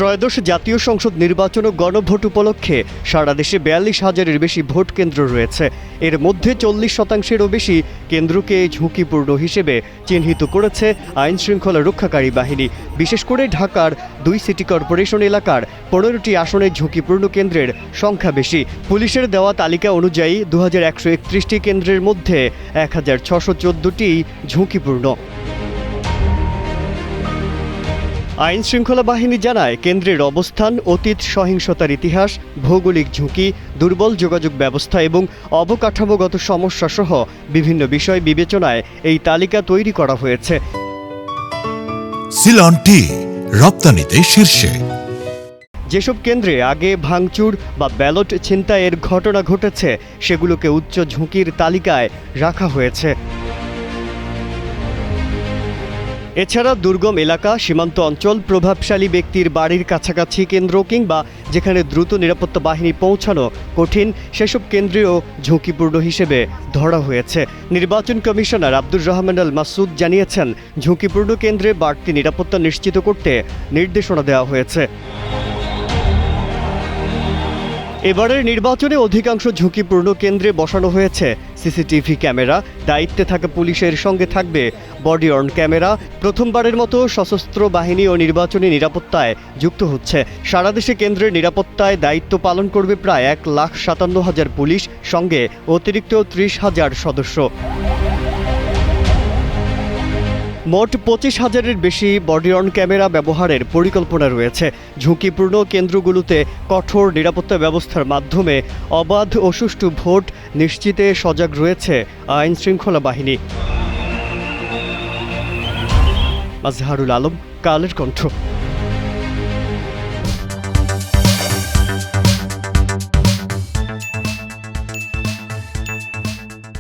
ত্রয়োদশ জাতীয় সংসদ নির্বাচন ও গণভোট উপলক্ষে সারা দেশে ৪২,০০০-এর বেশি ভোট কেন্দ্র রয়েছে। এর মধ্যে ৪০%-এরও বেশি কেন্দ্রকে ঝুঁকিপূর্ণ হিসেবে চিহ্নিত করেছে আইন শৃঙ্খলা রক্ষাকারী বাহিনী। বিশেষ করে ঢাকার ২ সিটি কর্পোরেশন এলাকার ১৫টি আসনে ঝুঁকিপূর্ণ কেন্দ্রের সংখ্যা বেশি। পুলিশের দেওয়া তালিকা অনুযায়ী ২১৩১টি কেন্দ্রের মধ্যে ১৬১৪টি ঝুঁকিপূর্ণ। আইন শৃঙ্খলা বাহিনী জানায়, কেন্দ্রের অবস্থান, অতীত সহিংসতার ইতিহাস, ভৌগোলিক ঝুঁকি, দুর্বল যোগাযোগ ব্যবস্থা এবং অবকাঠামোগত সমস্যা সহ বিভিন্ন বিষয় বিবেচনায় এই তালিকা তৈরি করা হয়েছে। সিলন টি রপ্তানিতে শীর্ষে। যেসব কেন্দ্রে আগে ভাঙচুর বা ব্যালট ছিনতাইয়ের ঘটনা ঘটেছে সেগুলোকে উচ্চ ঝুঁকির তালিকায় রাখা হয়েছে। এছাড়া দুর্গম এলাকা, সীমান্ত অঞ্চল, প্রভাবশালী ব্যক্তির বাড়ির কাছাকাছি কেন্দ্র কিংবা যেখানে দ্রুত নিরাপত্তা বাহিনী পৌঁছানো কঠিন সেসব কেন্দ্রেও ঝুঁকিপূর্ণ হিসেবে ধরা হয়েছে। নির্বাচন কমিশনার আব্দুর রহমান আল মাসুদ জানিয়েছেন, ঝুঁকিপূর্ণ কেন্দ্রে বাড়তি নিরাপত্তা নিশ্চিত করতে নির্দেশনা দেওয়া হয়েছে। এবারের নির্বাচনে অধিকাংশ ঝুঁকিপূর্ণ কেন্দ্রে বসানো হয়েছে সিসিটিভি ক্যামেরা। দায়িত্বে থাকা পুলিশের সঙ্গে থাকবে বডি অর্ন ক্যামেরা। প্রথমবারের মতো সশস্ত্র বাহিনী ও নির্বাচনী নিরাপত্তায় যুক্ত হচ্ছে। সারা দেশে কেন্দ্রের নিরাপত্তায় দায়িত্ব পালন করবে প্রায় ১,৫৭,০০০ পুলিশ, সঙ্গে অতিরিক্ত ৩০,০০০ সদস্য। মোট ২৫,০০০-এর বেশি বডি অর্ন ক্যামেরা ব্যবহারের পরিকল্পনা রয়েছে। ঝুঁকিপূর্ণ কেন্দ্রগুলোতে কঠোর নিরাপত্তা ব্যবস্থার মাধ্যমে অবাধ ও সুষ্ঠু ভোট নিশ্চিতে সজাগ রয়েছে আইন শৃঙ্খলা বাহিনী। মাজহারুল আলম, কালের কণ্ঠ।